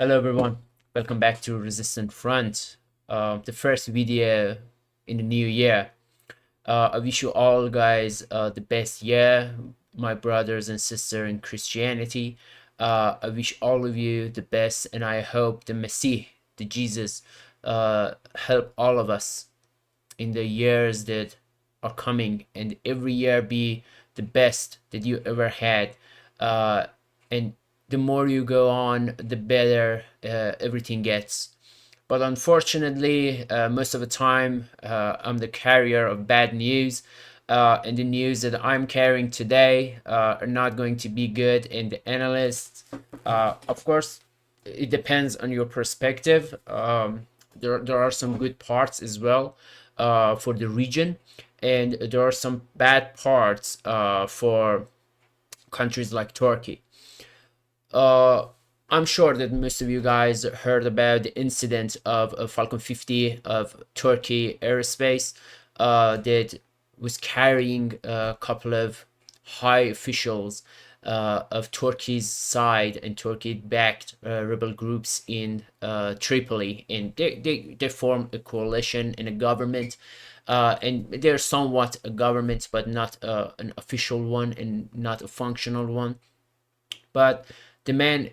Hello everyone, welcome back to Resistant Front, the first video in the new year. I wish you all guys the best year, my brothers and sisters in Christianity. I wish all of you the best, and I hope the Messiah, the Jesus, help all of us in the years that are coming, and every year be the best that you ever had. And the more you go on, the better everything gets. But unfortunately, most of the time, I'm the carrier of bad news. And the news that I'm carrying today are not going to be good. And the analysts, of course, it depends on your perspective. There are some good parts as well for the region, and there are some bad parts for countries like Turkey. Uh, I'm sure that most of you guys heard about the incident of Falcon 50 of Turkey Aerospace that was carrying a couple of high officials of Turkey's side and Turkey-backed rebel groups in Tripoli, and they formed a coalition and a government. And they're somewhat a government, but not an official one and not a functional one. But the man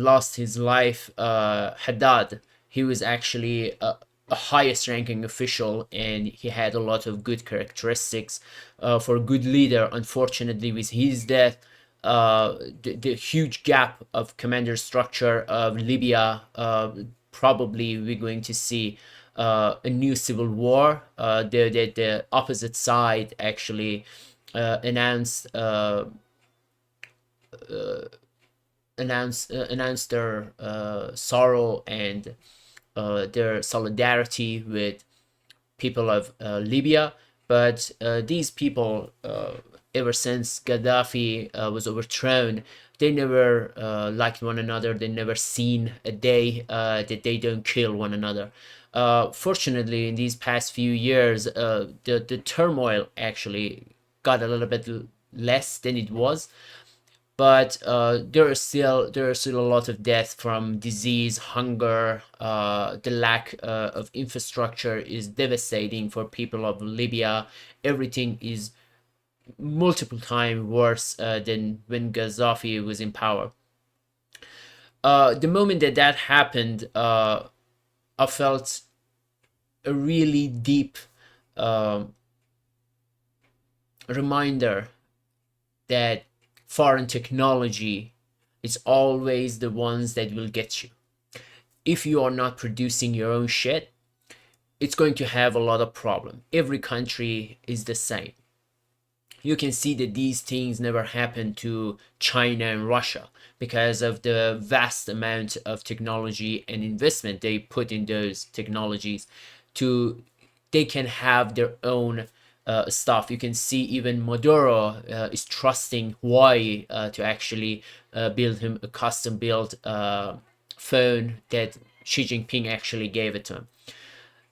lost his life. Haddad, he was actually a highest ranking official, and he had a lot of good characteristics for a good leader. Unfortunately, with his death, the huge gap of commander structure of Libya, probably we're going to see a new civil war. The opposite side actually announced announced their sorrow and their solidarity with people of Libya. But these people, ever since Gaddafi was overthrown, they never liked one another. They never seen a day that they don't kill one another. Fortunately, in these past few years, the turmoil actually got a little bit less than it was, but there are still a lot of death from disease, hunger. The lack of infrastructure is devastating for people of Libya. Everything is multiple times worse than when Gaddafi was in power. The moment that that happened, I felt a really deep um reminder that foreign technology is always the ones that will get you. If you are not producing your own shit, it's going to have a lot of problem. Every country is the same. You can see that these things never happen to China and Russia because of the vast amount of technology and investment they put in those technologies. To They can have their own stuff. You can see even Maduro is trusting Huawei to actually build him a custom built phone that Xi Jinping actually gave it to him.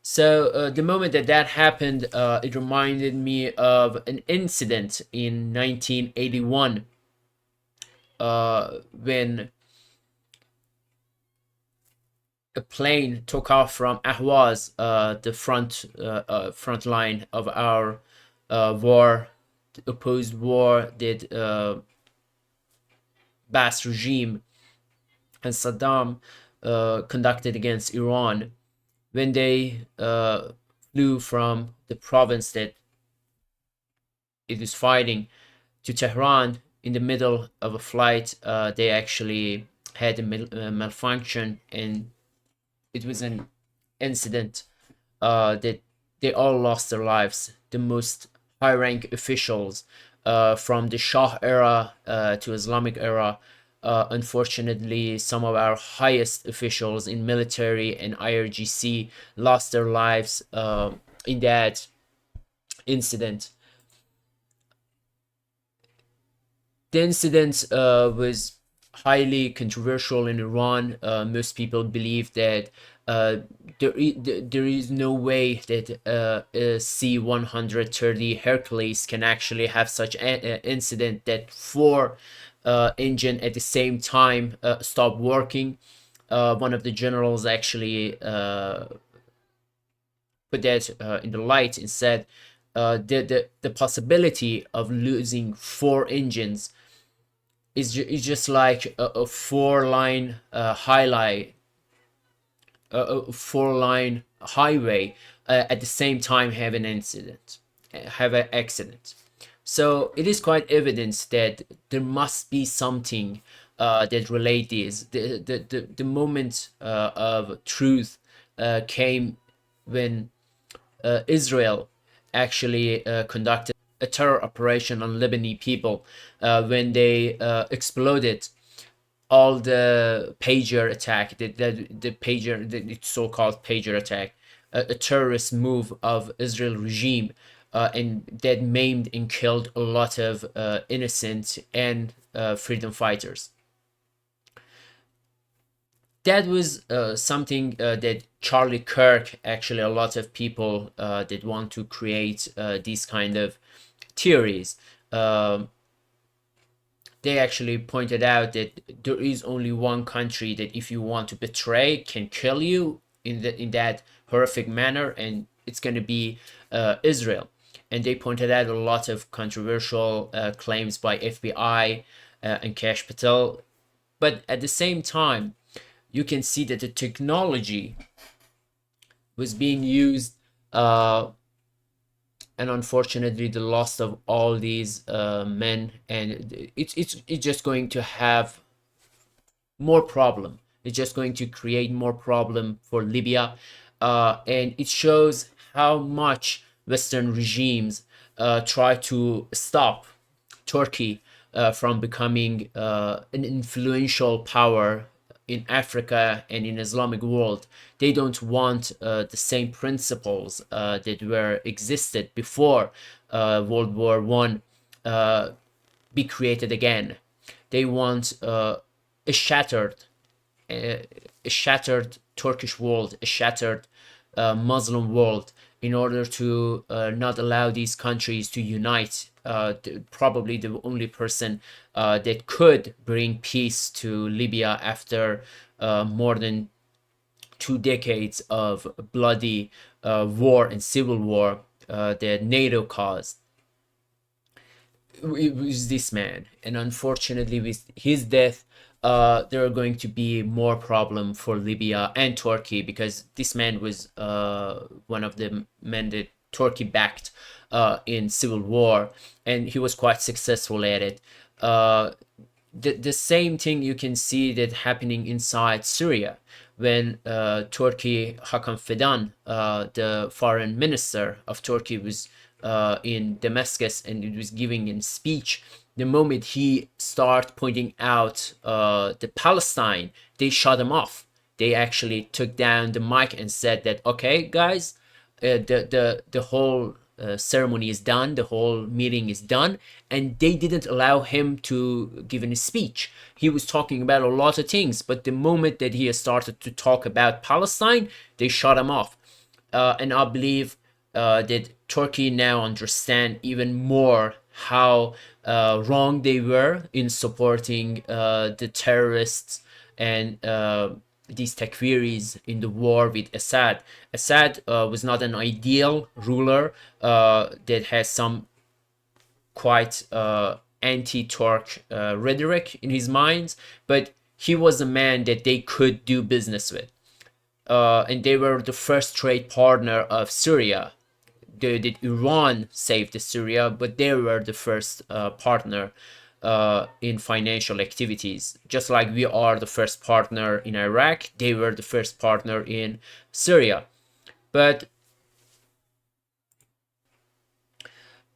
So the moment that that happened, it reminded me of an incident in 1981 when a plane took off from Ahwaz, the front line of our war, the opposed war that Baas regime and Saddam conducted against Iran. When they flew from the province that it was fighting to Tehran in the middle of a flight, they actually had a malfunction, and it was an incident that they all lost their lives. The most high rank officials from the Shah era to Islamic era. Unfortunately, some of our highest officials in military and IRGC lost their lives in that incident. The incident was highly controversial in Iran. Most people believe that there is no way that a C-130 Hercules can actually have such an incident that four engine at the same time stop working. One of the generals actually put that in the light and said the possibility of losing 4 engines is just like a 4-line highlight, a 4-line highway at the same time have an incident, have an accident. So it is quite evident that there must be something that relate these. The moment of truth came when Israel actually conducted a terror operation on Lebanese people when they exploded all the pager attack, the pager, the so-called pager attack, a terrorist move of Israel regime, and that maimed and killed a lot of innocent and freedom fighters. That was something that Charlie Kirk, actually a lot of people that want to create these kind of theories, they actually pointed out that there is only one country that if you want to betray can kill you in that horrific manner, and it's going to be Israel. And they pointed out a lot of controversial claims by FBI and Kash Patel, but at the same time you can see that the technology was being used, and unfortunately the loss of all these men, and it's just going to have more problem. It's just going to create more problem for Libya, and it shows how much Western regimes try to stop Turkey from becoming an influential power in Africa and in Islamic world. They don't want the same principles that were existed before World War I be created again. They want a shattered, a shattered Turkish world, a shattered Muslim world, in order to not allow these countries to unite. Probably the only person that could bring peace to Libya after more than 2 decades of bloody war and civil war that NATO caused, it was this man. And unfortunately with his death, there are going to be more problem for Libya and Turkey, because this man was one of the men that Turkey backed in civil war, and he was quite successful at it. The same thing you can see that happening inside Syria when Turkey, Hakan Fidan, the foreign minister of Turkey, was in Damascus and it was giving a speech. The moment he started pointing out the Palestine, they shut him off. They actually took down the mic and said that, okay, guys, the whole ceremony is done, the whole meeting is done, and they didn't allow him to give any speech. He was talking about a lot of things, but the moment that he started to talk about Palestine, they shut him off. And I believe that Turkey now understand even more how wrong they were in supporting the terrorists and these takfiris in the war with Assad. Assad was not an ideal ruler that has some quite anti-Turk rhetoric in his minds, but he was a man that they could do business with. And they were the first trade partner of Syria. Did Iran saved the Syria, but they were the first partner in financial activities. Just like we are the first partner in Iraq, they were the first partner in Syria. But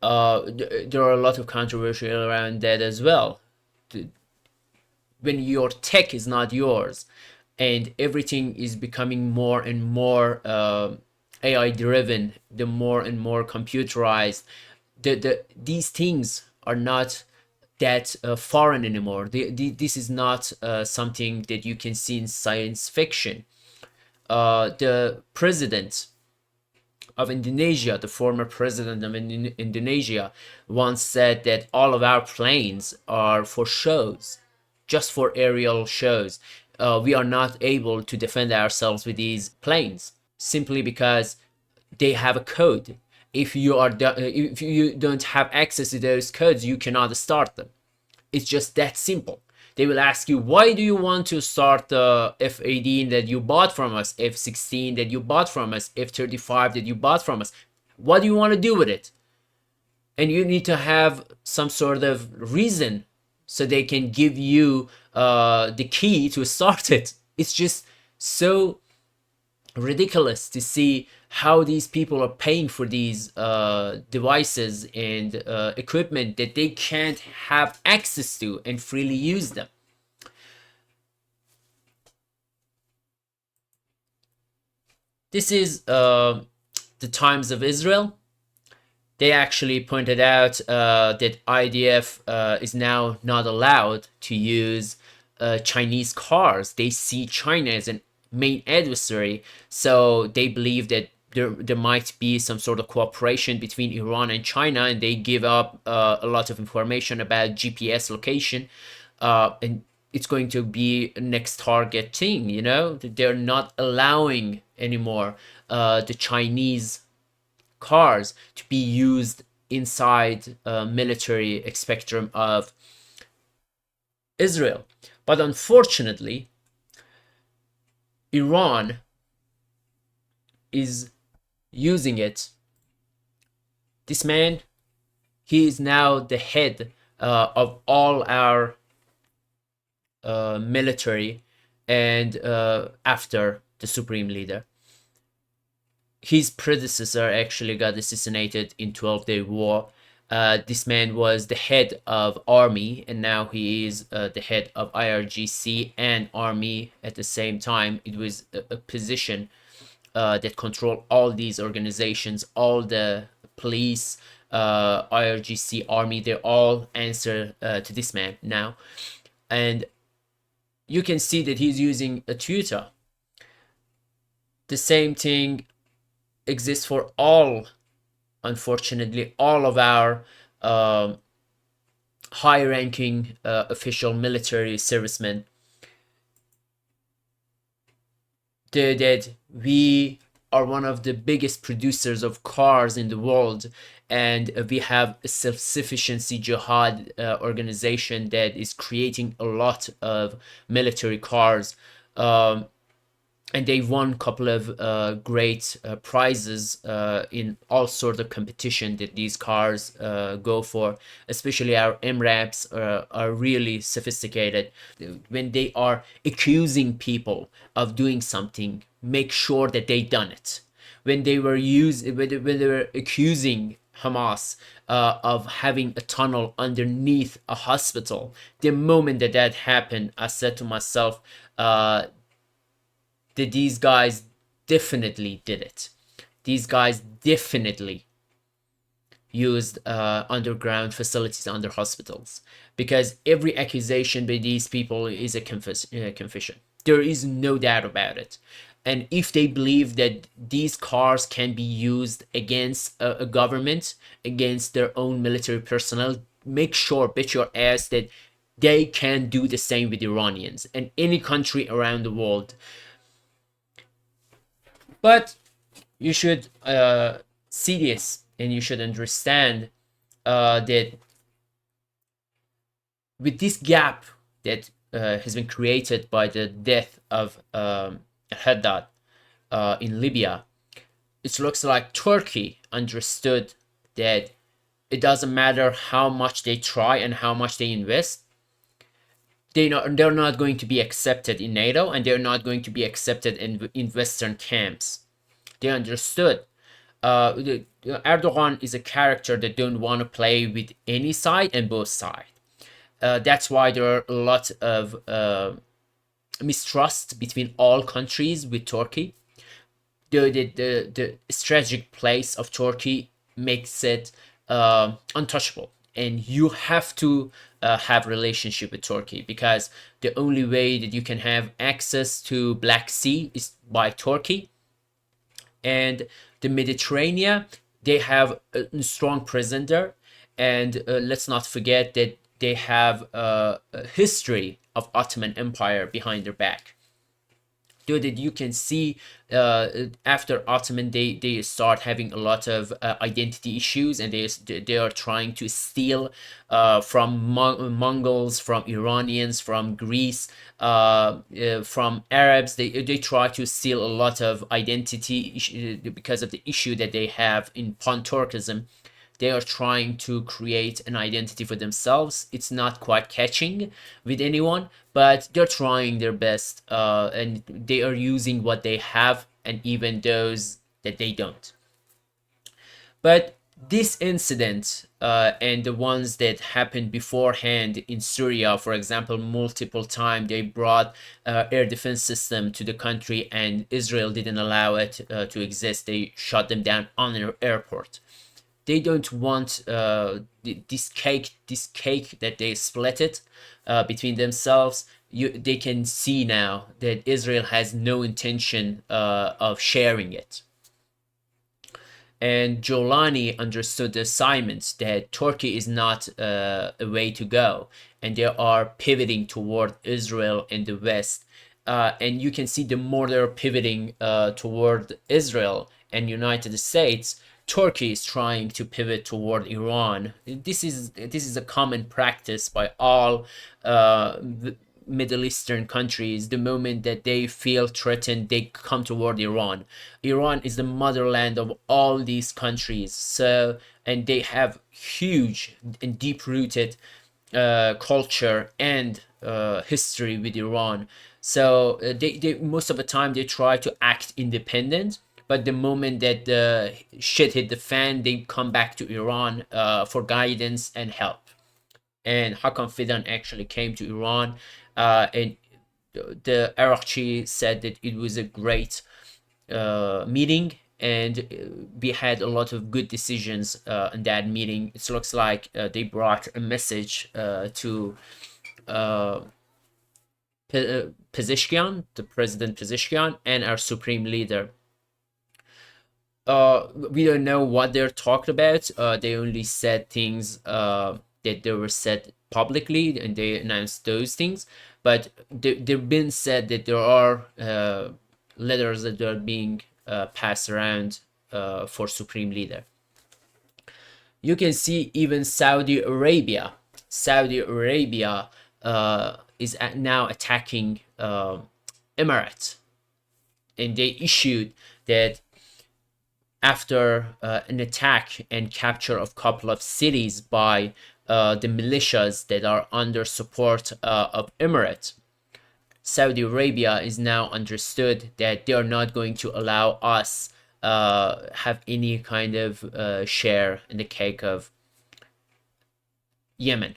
there are a lot of controversy around that as well. When your tech is not yours and everything is becoming more and more AI driven, the more and more computerized, these things are not that foreign anymore. This is not something that you can see in science fiction. The president of Indonesia, the former president of Indonesia, once said that all of our planes are for shows, just for aerial shows. we are not able to defend ourselves with these planes simply because they have a code. If you don't have access to those codes, you cannot start them. It's just that simple. They will ask you, why do you want to start the F-18 that you bought from us, F-16 that you bought from us, F-35 that you bought from us? What do you want to do with it? And you need to have some sort of reason so they can give you the key to start it. It's just so ridiculous to see how these people are paying for these devices and equipment that they can't have access to and freely use them. This is the Times of Israel. They actually pointed out that IDF is now not allowed to use Chinese cars. They see China as a main adversary, so they believe that there might be some sort of cooperation between Iran and China, and they give up a lot of information about GPS location, and it's going to be a next target thing. You know, they're not allowing anymore the Chinese cars to be used inside military spectrum of Israel. But unfortunately, Iran is using it. This man, he is now the head of all our military, and after the supreme leader. His predecessor actually got assassinated in 12-day war. This man was the head of army, and now he is the head of IRGC and army at the same time. It was a position that controlled all these organizations, all the police, IRGC, army. They all answer to this man now. And you can see that he's using a Twitter. The same thing exists for all, unfortunately, all of our high-ranking official military servicemen. That we are one of the biggest producers of cars in the world, and we have a self-sufficiency jihad organization that is creating a lot of military cars. And they won a couple of great prizes in all sorts of competition that these cars go for. Especially our MRAPs are really sophisticated. When they are accusing people of doing something, make sure that they done it. When they were accusing Hamas of having a tunnel underneath a hospital, the moment that that happened, I said to myself, that these guys definitely did it. These guys definitely used underground facilities under hospitals, because every accusation by these people is a confession. There is no doubt about it. And if they believe that these cars can be used against a government, against their own military personnel, make sure, bet your ass, that they can do the same with Iranians and any country around the world. But you should see this, and you should understand that with this gap that has been created by the death of Haddad in Libya, it looks like Turkey understood that it doesn't matter how much they try and how much they invest, they're not going to be accepted in NATO, and they're not going to be accepted in Western camps. They understood. Erdogan is a character that don't want to play with any side and both sides. That's why there are a lot of mistrust between all countries with Turkey. The strategic place of Turkey makes it untouchable, and you have to have relationship with Turkey, because the only way that you can have access to Black Sea is by Turkey. And the Mediterranean, they have a strong presence there, and let's not forget that they have a history of Ottoman Empire behind their back. So that you can see after Ottoman, they start having a lot of identity issues, and they are trying to steal from Mongols, from Iranians, from Greece, from Arabs. They try to steal a lot of identity because of the issue that they have in Pan-Turkism. They are trying to create an identity for themselves. It's not quite catching with anyone, but they're trying their best, and they are using what they have, and even those that they don't. But this incident and the ones that happened beforehand in Syria, for example, multiple times they brought air defense system to the country, and Israel didn't allow it to exist. They shut them down on an airport. They don't want this cake that they split it between themselves. They can see now that Israel has no intention of sharing it. And Jolani understood the assignments that Turkey is not a way to go, and they are pivoting toward Israel and the West. And you can see the more they're pivoting toward Israel and United States, Turkey is trying to pivot toward Iran. This is a common practice by all Middle Eastern countries. The moment that they feel threatened, they come toward Iran. Iran is the motherland of all these countries. So, and they have huge and deep-rooted culture and history with Iran. So they most of the time they try to act independent, but the moment that the shit hit the fan, they come back to Iran for guidance and help. And Hakan Fidan actually came to Iran, and the Iraqi said that it was a great meeting, and we had a lot of good decisions in that meeting. It looks like they brought a message to Pezeshkian, the President Pezeshkian, and our Supreme Leader. We don't know what they're talking about. They only said things that they were said publicly, and they announced those things. But they've been said that there are letters that are being passed around for Supreme Leader. You can see even Saudi Arabia. Saudi Arabia is now attacking Emirates, and they issued that after an attack and capture of couple of cities by the militias that are under support of Emirates, Saudi Arabia is now understood that they are not going to allow us have any kind of share in the cake of Yemen.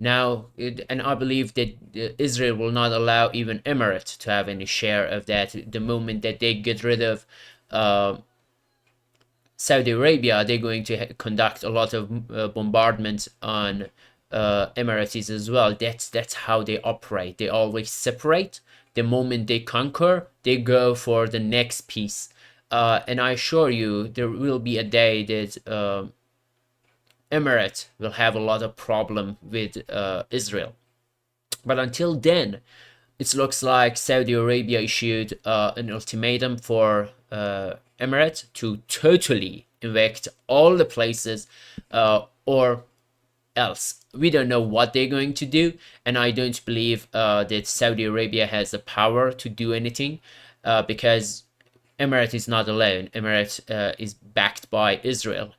Now, and I believe that Israel will not allow even Emirates to have any share of that. The moment that they get rid of Saudi Arabia, they're going to conduct a lot of bombardment on Emirates as well. That's how they operate. They always separate. The moment they conquer, they go for the next piece. And I assure you, there will be a day that Emirates will have a lot of problem with Israel. But until then, it looks like Saudi Arabia issued an ultimatum for Emirates to totally evict all the places or else. We don't know what they're going to do, and I don't believe that Saudi Arabia has the power to do anything because Emirates is not alone. Emirates is backed by Israel.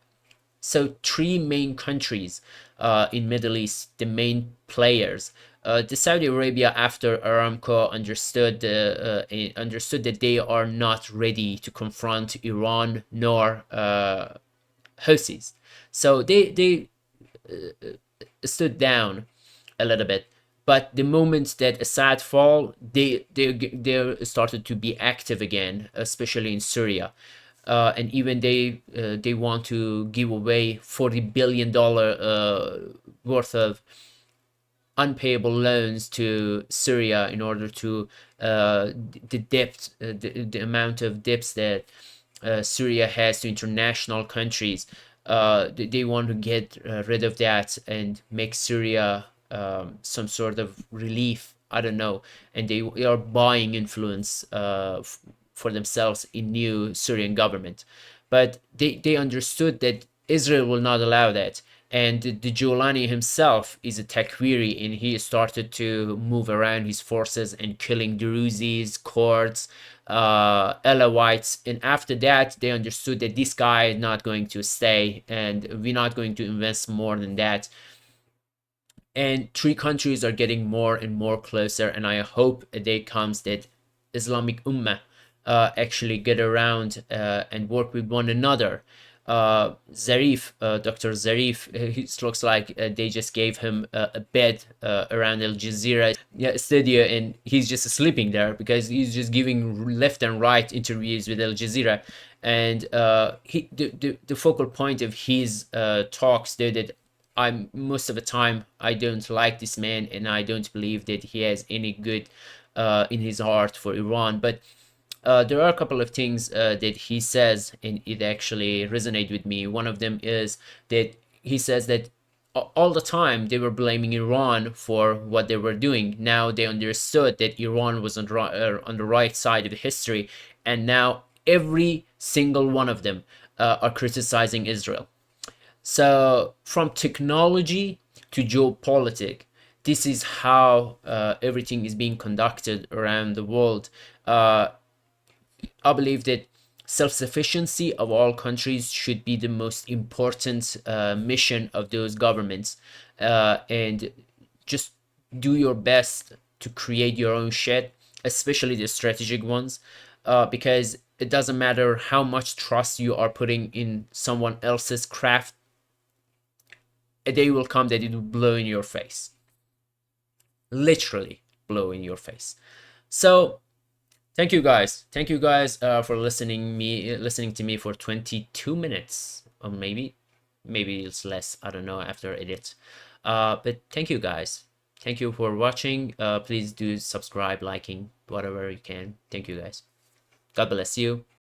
So three main countries in Middle East, the main players. The Saudi Arabia, after Aramco understood that they are not ready to confront Iran nor Houthis, so they stood down a little bit. But the moment that Assad fall, they started to be active again, especially in Syria. And even they want to give away $40 billion worth of unpayable loans to Syria in order to the debt, the amount of debts that Syria has to international countries. They want to get rid of that and make Syria some sort of relief I don't know, and they are buying influence for themselves in new Syrian government. But they understood that Israel will not allow that. And the Giuliani himself is a Takwiri, and he started to move around his forces and killing Druzes, Kurds, Alawites. And after that, they understood that this guy is not going to stay, and we're not going to invest more than that. And three countries are getting more and more closer, and I hope a day comes that Islamic Ummah actually get around and work with one another. Zarif, Dr. Zarif, it looks like they just gave him a bed around Al Jazeera, yeah, studio, and he's just sleeping there because he's just giving left and right interviews with Al Jazeera. And the focal point of his talks, though, that I'm most of the time I don't like this man, and I don't believe that he has any good in his heart for Iran. But there are a couple of things that he says, and it actually resonate with me. One of them is that he says that all the time they were blaming Iran for what they were doing. Now they understood that Iran was on the right side of history, and now every single one of them are criticizing Israel. So from technology to geopolitics, this is how everything is being conducted around the world. I believe that self-sufficiency of all countries should be the most important mission of those governments, and just do your best to create your own shit, especially the strategic ones, because it doesn't matter how much trust you are putting in someone else's craft, a day will come that it will blow in your face, literally blow in your face. So thank you guys for listening to me for 22 minutes, or maybe it's less, I don't know, after edit. But thank you guys, thank you for watching. Please do subscribe, liking, whatever you can. Thank you guys. God bless you.